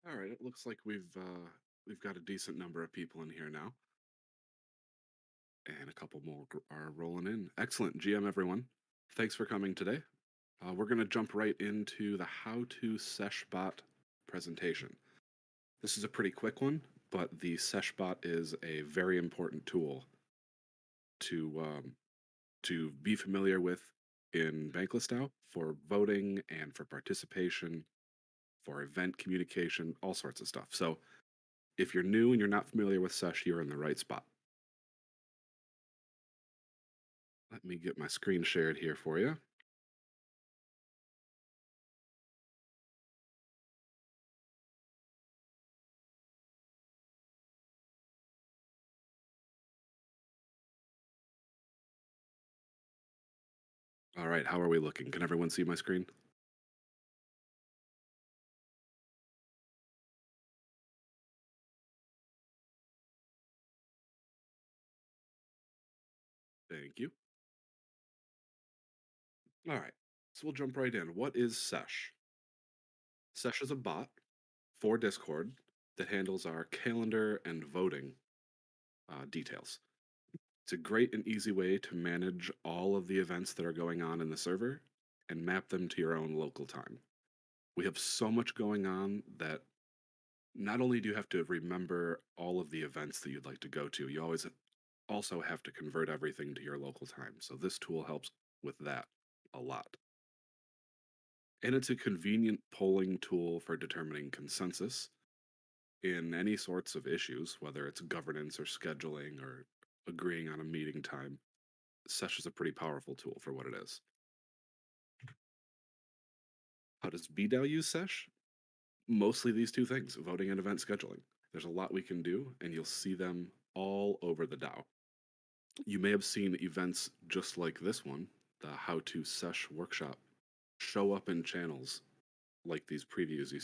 All right, it looks like we've got a decent number of people in here now, and a couple more are rolling in. Excellent, GM everyone. Thanks for coming today. We're going to jump right into the how to Seshbot presentation. This is a pretty quick one, but the Seshbot is a very important tool to be familiar with in BanklessDAO for voting and for participation, for event communication, all sorts of stuff. So if you're new and you're not familiar with Sesh, you're in the right spot. Let me get my screen shared here for you. All right, how are we looking? Can everyone see my screen? Thank you. All right, so we'll jump right in. What is Sesh? Sesh is a bot for Discord that handles our calendar and voting details. It's a great and easy way to manage all of the events that are going on in the server and map them to your own local time. We have so much going on that not only do you have to remember all of the events that you'd like to go to, you always also have to convert everything to your local time. So this tool helps with that a lot. And it's a convenient polling tool for determining consensus in any sorts of issues, whether it's governance or scheduling or agreeing on a meeting time. Sesh is a pretty powerful tool for what it is. How does Vdow use Sesh? Mostly these two things, voting and event scheduling. There's a lot we can do, and you'll see them all over the DAO. You may have seen events just like this one, the How to Sesh workshop, show up in channels like these previews you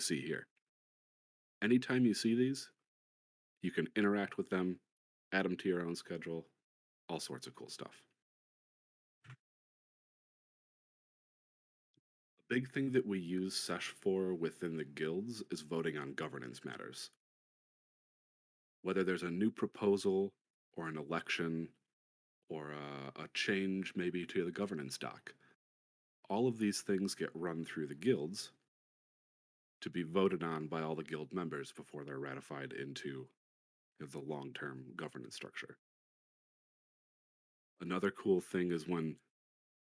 see here. Anytime you see these, you can interact with them, add them to your own schedule, all sorts of cool stuff. A big thing that we use Sesh for within the guilds is voting on governance matters. Whether there's a new proposal or an election or a change maybe to the governance doc, all of these things get run through the guilds to be voted on by all the guild members before they're ratified into the long term governance structure. Another cool thing is when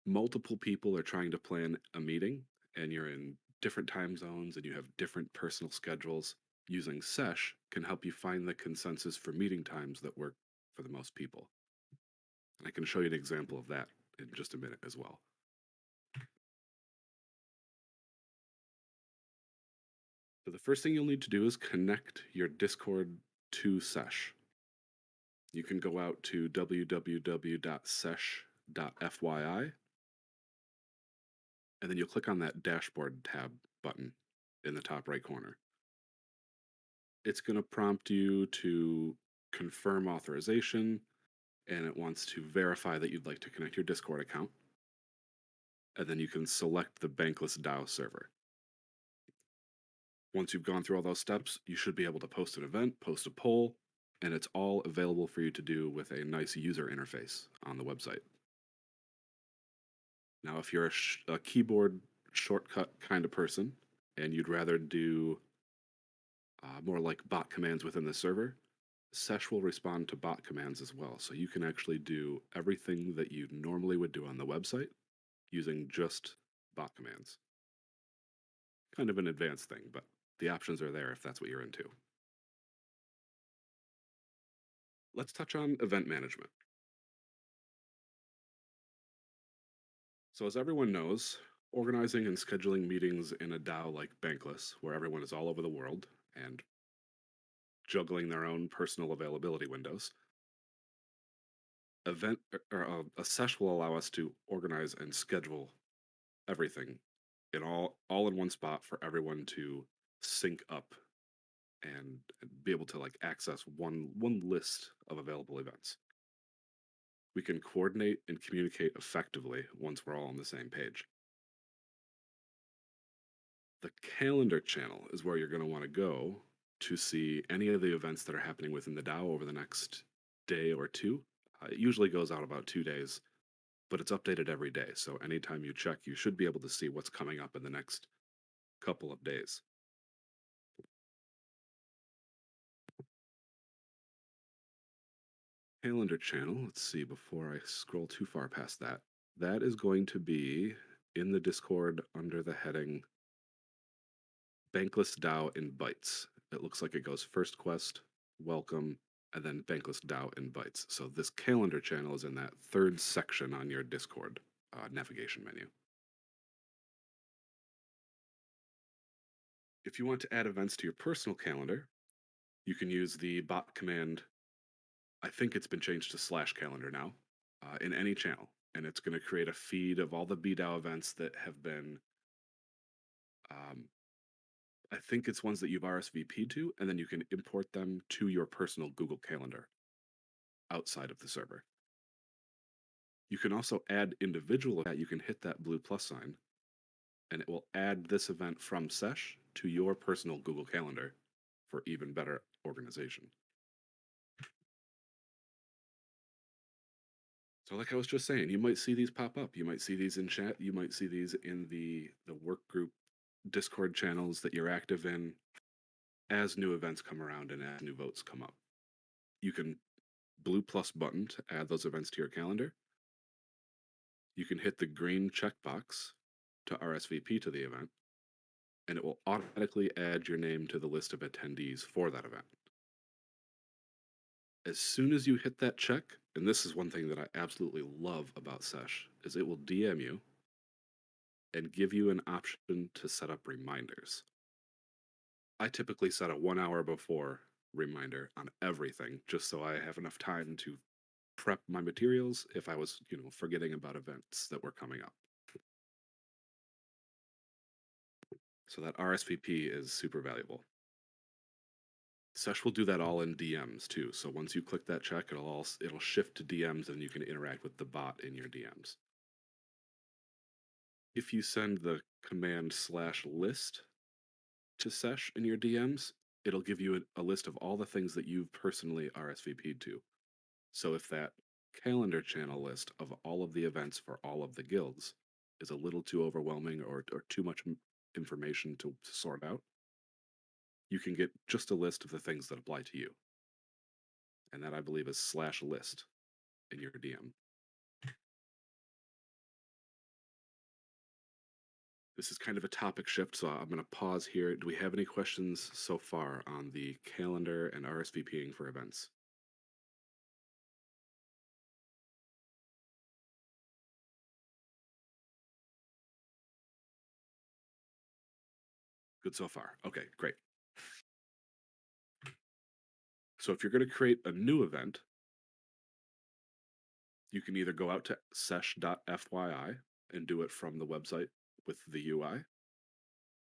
multiple people are trying to plan a meeting and you're in different time zones and you have different personal schedules, using Sesh can help you find the consensus for meeting times that work for the most people. And I can show you an example of that in just a minute as well. So the first thing you'll need to do is connect your Discord to Sesh. You can go out to www.sesh.fyi, and then you'll click on that dashboard tab button in the top right corner. It's going to prompt you to confirm authorization, and it wants to verify that you'd like to connect your Discord account. And then you can select the BanklessDAO server. Once you've gone through all those steps, you should be able to post an event, post a poll, and it's all available for you to do with a nice user interface on the website. Now, if you're a keyboard shortcut kind of person and you'd rather do more like bot commands within the server, Sesh will respond to bot commands as well. So you can actually do everything that you normally would do on the website using just bot commands. Kind of an advanced thing, but the options are there if that's what you're into. Let's touch on event management. So, as everyone knows, organizing and scheduling meetings in a DAO like Bankless, where everyone is all over the world and juggling their own personal availability windows, a sesh will allow us to organize and schedule everything in all in one spot for everyone to sync up and be able to like access one list of available events. We can coordinate and communicate effectively once we're all on the same page. The calendar channel is where you're going to want to go to see any of the events that are happening within the DAO over the next day or two. It usually goes out about 2 days, but it's updated every day. So anytime you check, you should be able to see what's coming up in the next couple of days. Calendar channel, let's see, before I scroll too far past that, that is going to be in the Discord under the heading BanklessDAO invites. It looks like it goes first quest, welcome, and then BanklessDAO invites. So this calendar channel is in that third section on your Discord navigation menu. If you want to add events to your personal calendar, you can use the bot command. I think it's been changed to /calendar now in any channel. And it's going to create a feed of all the Vdow events that have been, um, I think it's ones that you've RSVP'd to, and then you can import them to your personal Google Calendar outside of the server. You can also add individual, you can hit that blue plus sign, and it will add this event from Sesh to your personal Google Calendar for even better organization. So, like I was just saying, you might see these pop up. You might see these in chat. You might see these in the work group Discord channels that you're active in as new events come around and as new votes come up. You can blue plus button to add those events to your calendar. You can hit the green checkbox to RSVP to the event, and it will automatically add your name to the list of attendees for that event. As soon as you hit that check, and this is one thing that I absolutely love about Sesh, is it will DM you and give you an option to set up reminders. I typically set a 1 hour before reminder on everything just so I have enough time to prep my materials if I was, forgetting about events that were coming up. So that RSVP is super valuable. Sesh will do that all in DMs too. So once you click that check, it'll shift to DMs and you can interact with the bot in your DMs. If you send the command /list to Sesh in your DMs, it'll give you a list of all the things that you've personally RSVP'd to. So if that calendar channel list of all of the events for all of the guilds is a little too overwhelming or too much information to sort out, you can get just a list of the things that apply to you. And that I believe is /list in your DM. This is kind of a topic shift, so I'm going to pause here. Do we have any questions so far on the calendar and RSVPing for events? Good so far. Okay, great. So if you're going to create a new event, you can either go out to sesh.fyi and do it from the website with the UI,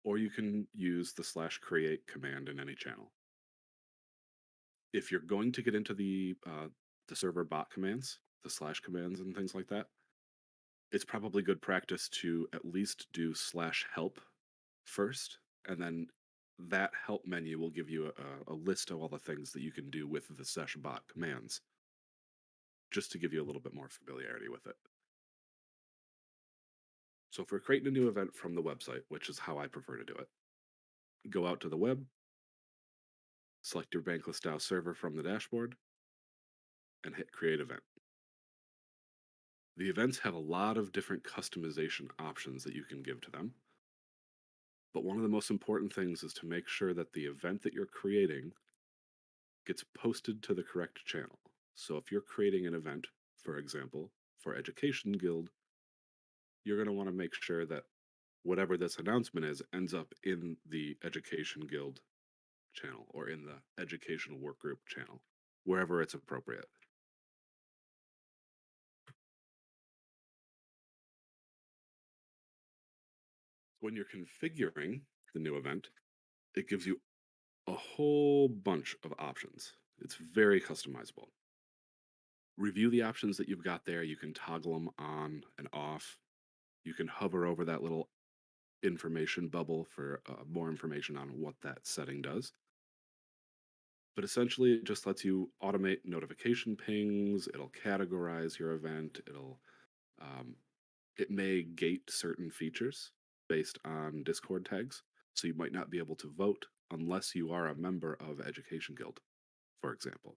or you can use the /create command in any channel. If you're going to get into the server bot commands, the / commands and things like that, it's probably good practice to at least do /help first, and then that help menu will give you a list of all the things that you can do with the sesh bot commands, just to give you a little bit more familiarity with it. So if we're creating a new event from the website, which is how I prefer to do it, go out to the web, select your BanklessDAO server from the dashboard, and hit create event. The events have a lot of different customization options that you can give to them. But one of the most important things is to make sure that the event that you're creating gets posted to the correct channel. So if you're creating an event, for example, for Education Guild, you're going to want to make sure that whatever this announcement is ends up in the Education Guild channel or in the Educational Workgroup channel, wherever it's appropriate. When you're configuring the new event, it gives you a whole bunch of options. It's very customizable. Review the options that you've got there. You can toggle them on and off. You can hover over that little information bubble for more information on what that setting does. But essentially, it just lets you automate notification pings. It'll categorize your event. Um, it may gate certain features based on Discord tags. So you might not be able to vote unless you are a member of Education Guild, for example.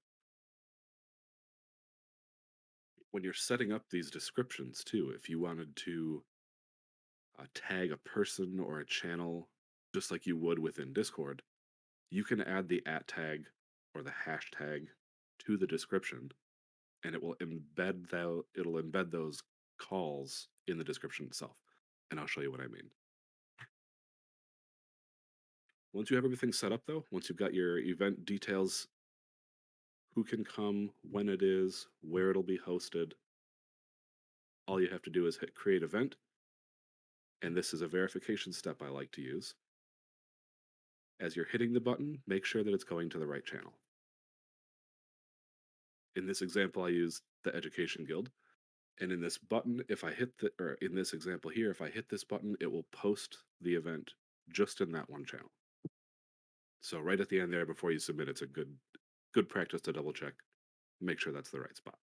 When you're setting up these descriptions, too, if you wanted to tag a person or a channel just like you would within Discord, you can add the at tag or the hashtag to the description, and it'll embed those calls in the description itself. And I'll show you what I mean. Once you have everything set up, though, once you've got your event details, who can come, when it is, where it'll be hosted, all you have to do is hit create event. And this is a verification step I like to use. As you're hitting the button, make sure that it's going to the right channel. In this example, I used the Education Guild. And in this button, or in this example here, if I hit this button, it will post the event just in that one channel. So right at the end there, before you submit, it's a good practice to double check, make sure that's the right spot.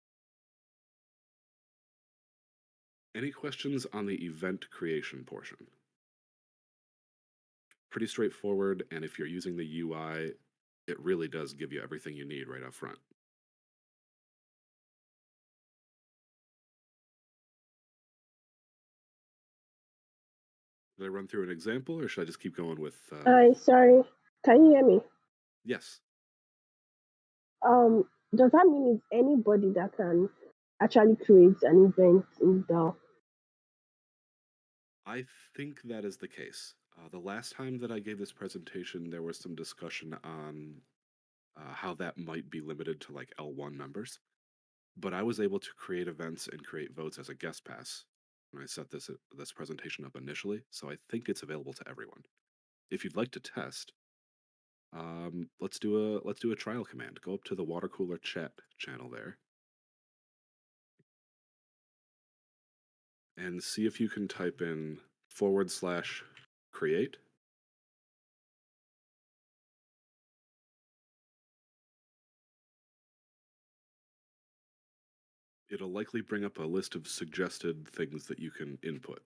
Any questions on the event creation portion? Pretty straightforward, and if you're using the UI, it really does give you everything you need right up front. Did I run through an example, or should I just keep going with? Hi, sorry. Can you hear me? Yes. Does that mean it's anybody that can actually create an event in DAO? I think that is the case. The last time that I gave this presentation, there was some discussion on how that might be limited to like L1 members. But I was able to create events and create votes as a guest pass when I set this presentation up initially. So I think it's available to everyone. If you'd like to test, let's do a trial command. Go up to the water cooler chat channel there, and see if you can type in /create. It'll likely bring up a list of suggested things that you can input.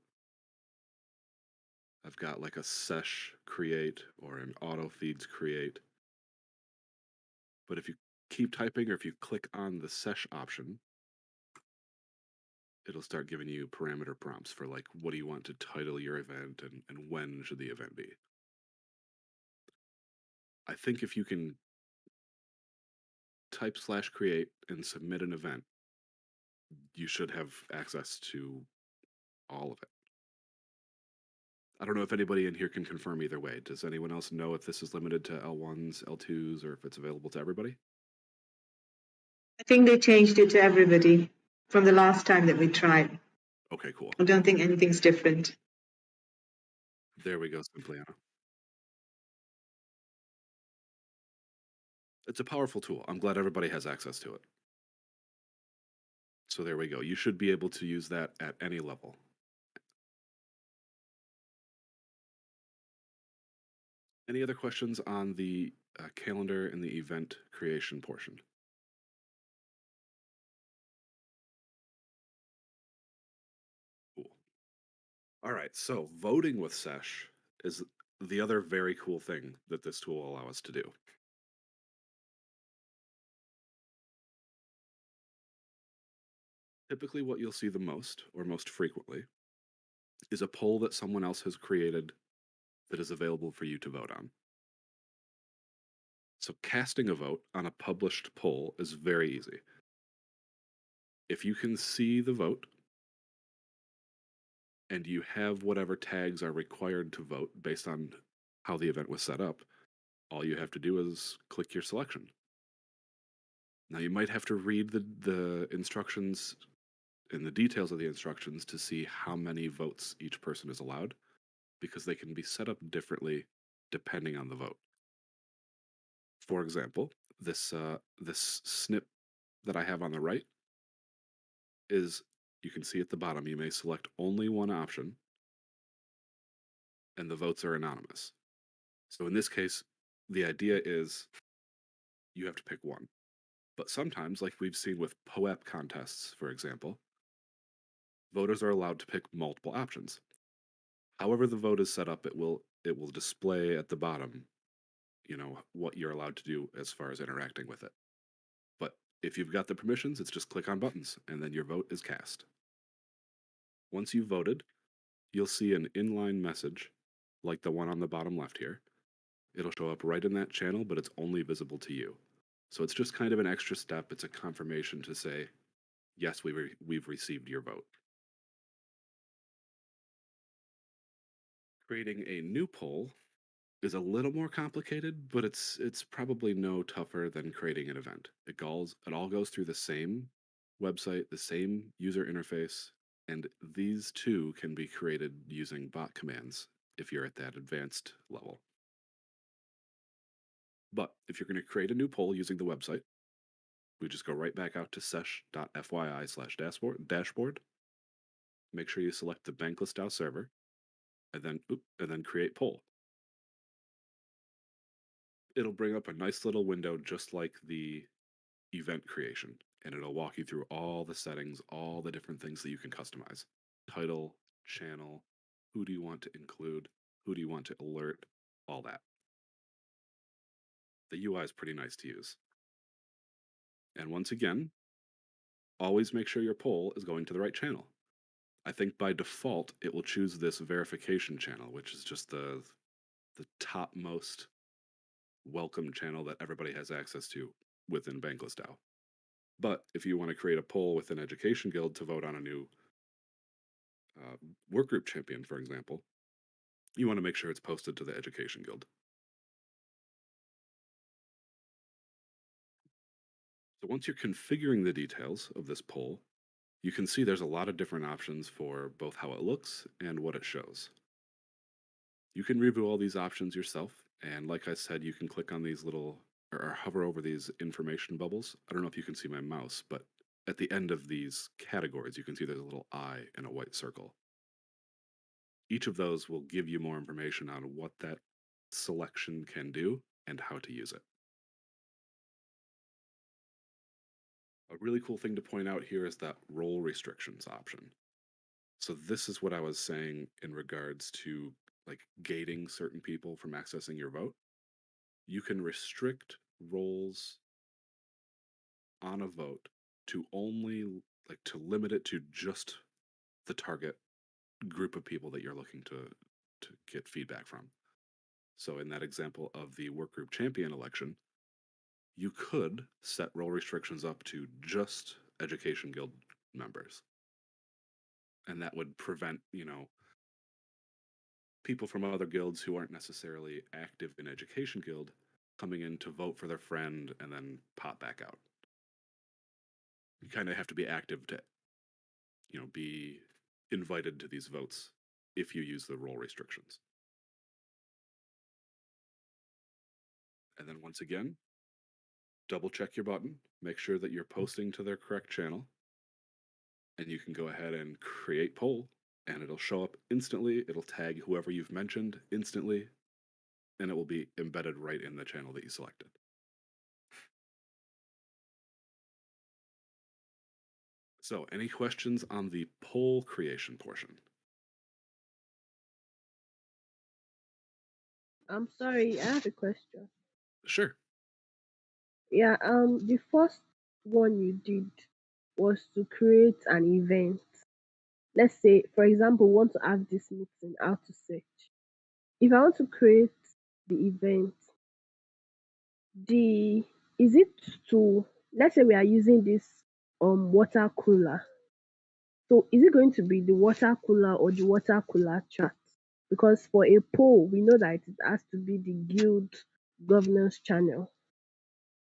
I've got like a Sesh create or an auto feeds create. But if you keep typing or if you click on the Sesh option, it'll start giving you parameter prompts for like what do you want to title your event and when should the event be. I think if you can type /create and submit an event, you should have access to all of it. I don't know if anybody in here can confirm either way. Does anyone else know if this is limited to L1s, L2s, or if it's available to everybody? I think they changed it to everybody from the last time that we tried. Okay, cool. I don't think anything's different. There we go, Simpliana. It's a powerful tool. I'm glad everybody has access to it. So there we go. You should be able to use that at any level. Any other questions on the calendar and the event creation portion? Cool. All right, so voting with Sesh is the other very cool thing that this tool will allow us to do. Typically, what you'll see the most, or most frequently, is a poll that someone else has created that is available for you to vote on. So casting a vote on a published poll is very easy. If you can see the vote and you have whatever tags are required to vote based on how the event was set up, all you have to do is click your selection. Now you might have to read the instructions and the details of the instructions to see how many votes each person is allowed, because they can be set up differently depending on the vote. For example, this snip that I have on the right is, you can see at the bottom, you may select only one option. and the votes are anonymous. So in this case, the idea is you have to pick one. But sometimes, like we've seen with POEP contests, for example, voters are allowed to pick multiple options. However the vote is set up, it will display at the bottom, what you're allowed to do as far as interacting with it. But if you've got the permissions, it's just click on buttons and then your vote is cast. Once you've voted, you'll see an inline message like the one on the bottom left here. It'll show up right in that channel, but it's only visible to you. So it's just kind of an extra step. It's a confirmation to say, yes, we've received your vote. Creating a new poll is a little more complicated, but it's probably no tougher than creating an event. It all goes through the same website, the same user interface, and these two can be created using bot commands if you're at that advanced level. But if you're going to create a new poll using the website, we just go right back out to sesh.fyi/dashboard. Make sure you select the BanklessDAO server, and then create poll. It'll bring up a nice little window just like the event creation, and it'll walk you through all the settings, all the different things that you can customize. Title, channel, who do you want to include, who do you want to alert, all that. The UI is pretty nice to use. And once again, always make sure your poll is going to the right channel. I think by default, it will choose this verification channel, which is just the topmost welcome channel that everybody has access to within BanklessDAO. But if you want to create a poll within Education Guild to vote on a new workgroup champion, for example, you want to make sure it's posted to the Education Guild. So once you're configuring the details of this poll, you can see there's a lot of different options for both how it looks and what it shows. You can review all these options yourself, and like I said, you can click on these little or hover over these information bubbles. I don't know if you can see my mouse, but at the end of these categories, you can see there's a little eye and a white circle. Each of those will give you more information on what that selection can do and how to use it. A really cool thing to point out here is that role restrictions option. So this is what I was saying in regards to like gating certain people from accessing your vote. You can restrict roles on a vote to only to limit it to just the target group of people that you're looking to get feedback from. So in that example of the workgroup champion election, you could set role restrictions up to just Education Guild members. And that would prevent, people from other guilds who aren't necessarily active in Education Guild coming in to vote for their friend and then pop back out. You kind of have to be active to, be invited to these votes if you use the role restrictions. And then once again, double check your button, make sure that you're posting to their correct channel, and you can go ahead and create poll, and it'll show up instantly. It'll tag whoever you've mentioned instantly, and it will be embedded right in the channel that you selected. So, any questions on the poll creation portion? I'm sorry, I have a question. Sure. Yeah, the first one you did was to create an event. Let's say, for example, we want to have this meeting, how to search. If I want to create the event, the is it to let's say we are using this water cooler. So is it going to be the water cooler or the water cooler chat? Because for a poll, we know that it has to be the guild governance channel.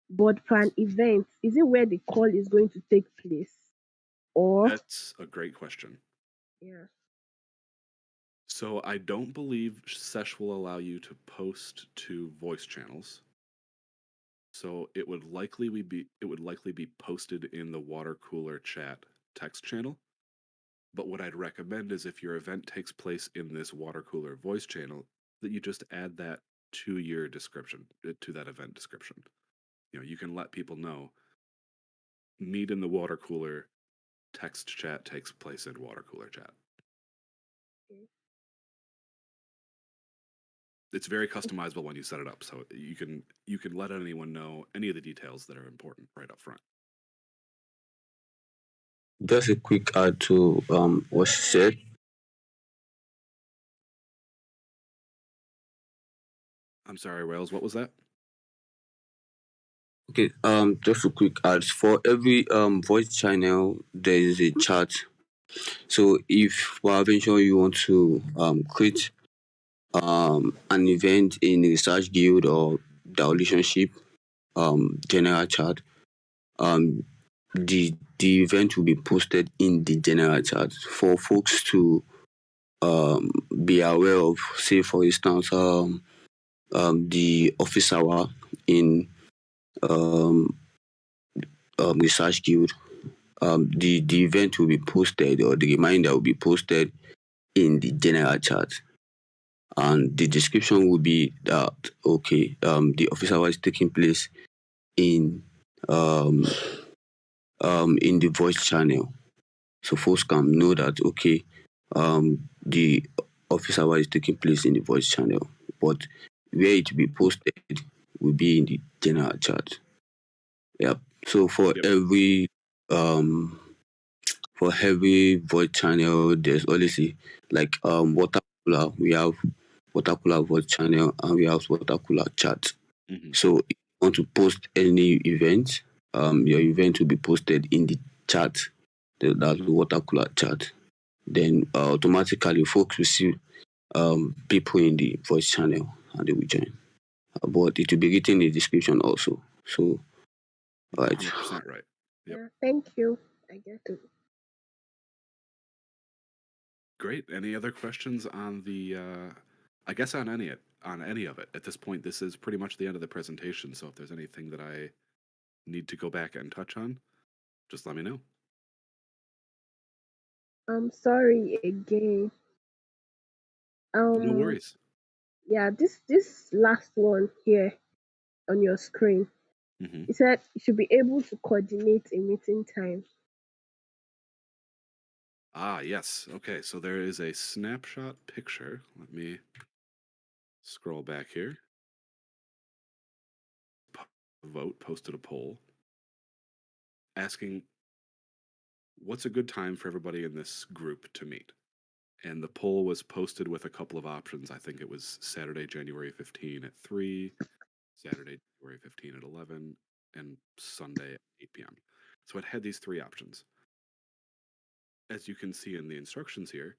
But for an event, is it where the call is going to take place? Or That's a great question. yeah. So, I don't believe Sesh will allow you to post to voice channels. So it would likely be posted in the water cooler chat text channel. But what I'd recommend is if your event takes place in this water cooler voice channel, that you just add that to your description, to that event description. You can let people know, meet in the water cooler, text chat takes place in water cooler chat. Okay. It's very customizable when you set it up, so you can let anyone know any of the details that are important right up front. Just a quick add to what she said. I'm sorry, Rails, what was that? Okay, just a quick add. For every voice channel, there is a chat. So if for adventure you want to create an event in research guild or the relationship general chat, um the event will be posted in the general chat for folks to be aware of. Say for instance, the office hour in um, research guild. The event will be posted, or the reminder will be posted in the general chat, and the description will be that okay, the office hour is taking place in um in the voice channel, so folks can know that okay, the office hour is taking place in the voice channel, but where it will be posted will be in the general chat. Yep. So Yep. um for every voice channel, there's always like water cooler. We have water cooler voice channel and we have water cooler chat. Mm-hmm. So if you want to post any event, your event will be posted in the chat, that's the water cooler chat. Then automatically folks will see people in the voice channel and they will join. But it will be written in the description also. So right. 100% right. Yep. Yeah, thank you. I get it. Great. Any other questions on the I guess on any of it? At this point, this is pretty much the end of the presentation, so if there's anything that I need to go back and touch on, just let me know. I'm sorry again. No Um, worries. yeah, this last one here on your screen. Mm-hmm. It said you should be able to coordinate a meeting time. Ah, yes. Okay, so there is a snapshot picture. Let me scroll back here. Vote posted a poll asking what's a good time for everybody in this group to meet. And the poll was posted with a couple of options. I think it was Saturday, January 15 at 3, Saturday, January 15 at 11, and Sunday at 8 p.m. So it had these three options. As you can see in the instructions here,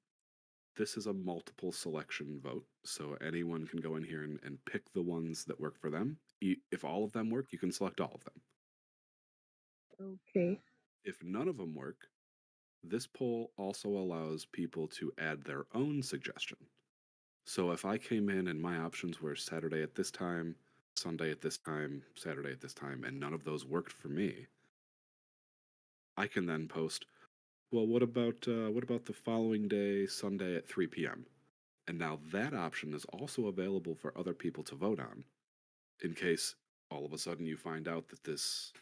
this is a multiple selection vote. So anyone can go in here and pick the ones that work for them. If all of them work, you can select all of them. Okay. If none of them work, this poll also allows people to add their own suggestion. So if I came in and my options were Saturday at this time, Sunday at this time, Saturday at this time, and none of those worked for me, I can then post, well, what about the following day, Sunday at 3 p.m.? And now that option is also available for other people to vote on, in case all of a sudden you find out that this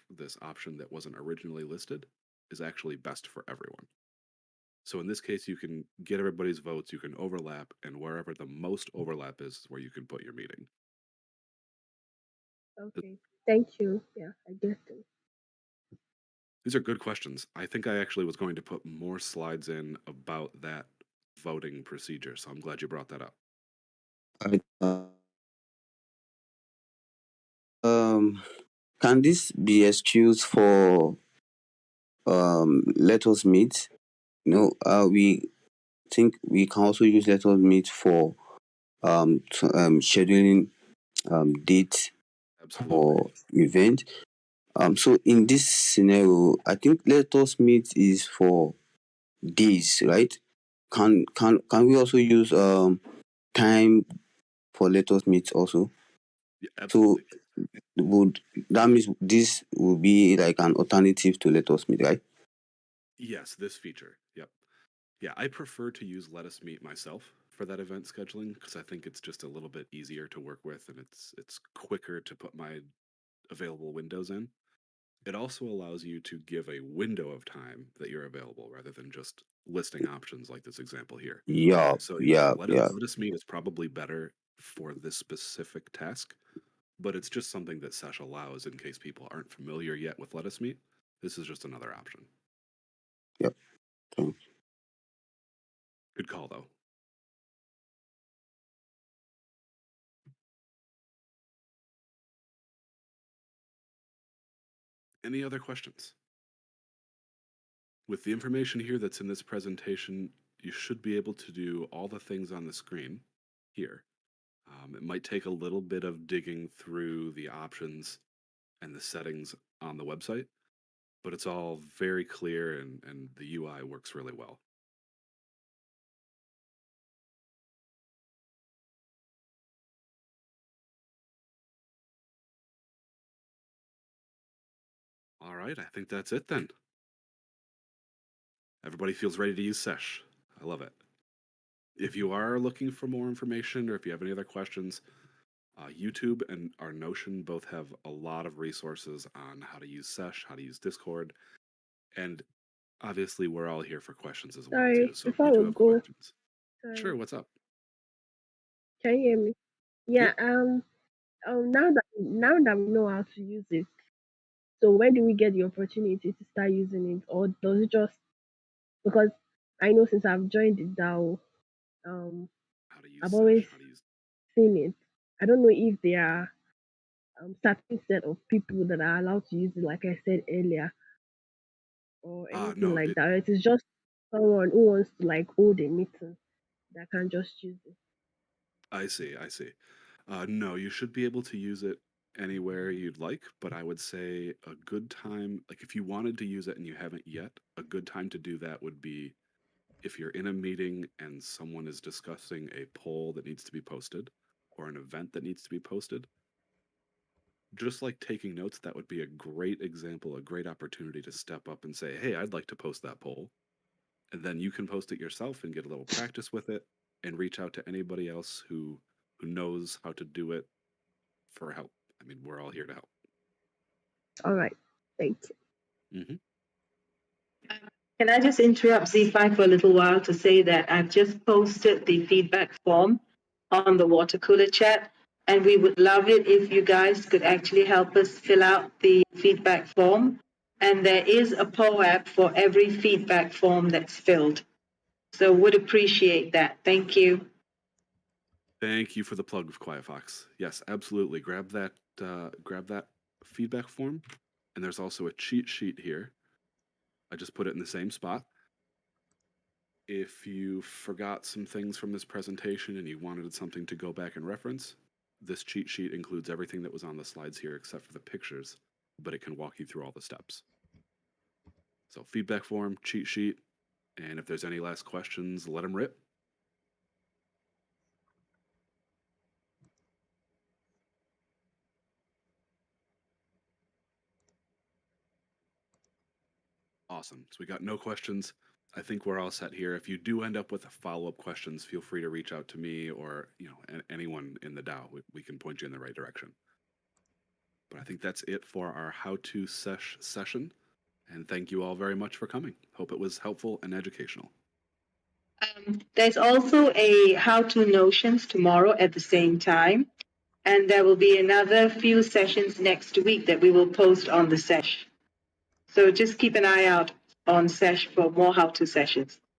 option that wasn't originally listed is actually best for everyone. So in this case, you can get everybody's votes, you can overlap, and wherever the most overlap is where you can put your meeting. Okay. Thank you. Yeah, I get it. These are good questions. I think I actually was going to put more slides in about that voting procedure, so I'm glad you brought that up. Right. Can this be excuse for let us meet? We think we can also use let us meet for scheduling dates Absolutely. for event. So in this scenario, I think let us meet is for days, right? Can we also use time for let us meet also? Yeah, So absolutely. would that means this will be like an alternative to let us meet, right? Yes, this feature. Yep. Yeah, I prefer to use Let Us Meet myself for that event scheduling because I think it's just a little bit easier to work with and it's quicker to put my available windows in. It also allows you to give a window of time that you're available rather than just listing options like this example here. Yeah, So yeah, yeah, yeah. let us meet is probably better for this specific task, but it's just something that Sesh allows in case people aren't familiar yet with Let Us Meet. This is just another option. Yep. Thanks. Good call though. Any other questions? With the information here that's in this presentation, you should be able to do all the things on the screen here. It might take a little bit of digging through the options and the settings on the website, but it's all very clear and the UI works really well. All right, I think that's it then. Everybody feels ready to use Sesh. I love it. If you are looking for more information or if you have any other questions, YouTube and our Notion both have a lot of resources on how to use Sesh, how to use Discord, and obviously we're all here for questions as well too. Sorry, So if you before do we have go, questions, sorry, sure, what's up? can you hear me? Yeah. Yep. Now that we know how to use it, so where do we get the opportunity to start using it, or does it just because I know since I've joined the DAO, um, How to use I've Sesh, always how to use. seen it. I don't know if there are certain set of people that are allowed to use it, like I said earlier, or anything No, like that. Or it is just someone who wants to like hold a meeting that can just use it. I see, I see. No, you should be able to use it anywhere you'd like, but I would say a good time, like if you wanted to use it and you haven't yet, a good time to do that would be if you're in a meeting and someone is discussing a poll that needs to be posted or an event that needs to be posted. Just like taking notes, that would be a great example, a great opportunity to step up and say, hey, I'd like to post that poll. And then you can post it yourself and get a little practice with it and reach out to anybody else who knows how to do it for help. I mean, we're all here to help. All right, thank you. Hmm. Can I just interrupt Z5 for a little while to say that I've just posted the feedback form on the water cooler chat, and we would love it if you guys could actually help us fill out the feedback form. And there is a POAP for every feedback form that's filled. So would appreciate that. Thank you. Thank you for the plug, Quiet Fox. Yes, absolutely. Grab that feedback form, and there's also a cheat sheet here. I just put it in the same spot. If you forgot some things from this presentation and you wanted something to go back and reference, this cheat sheet includes everything that was on the slides here except for the pictures, but it can walk you through all the steps. So feedback form, cheat sheet, and if there's any last questions, let them rip. Awesome. So we got no questions. I think we're all set here. If you do end up with follow-up questions, feel free to reach out to me or anyone in the DAO. We can point you in the right direction. But I think that's it for our how-to session. And thank you all very much for coming. Hope it was helpful and educational. There's also a how-to Notions tomorrow at the same time. And there will be another few sessions next week that we will post on the Sesh. So just keep an eye out on Sesh for more how-to sessions.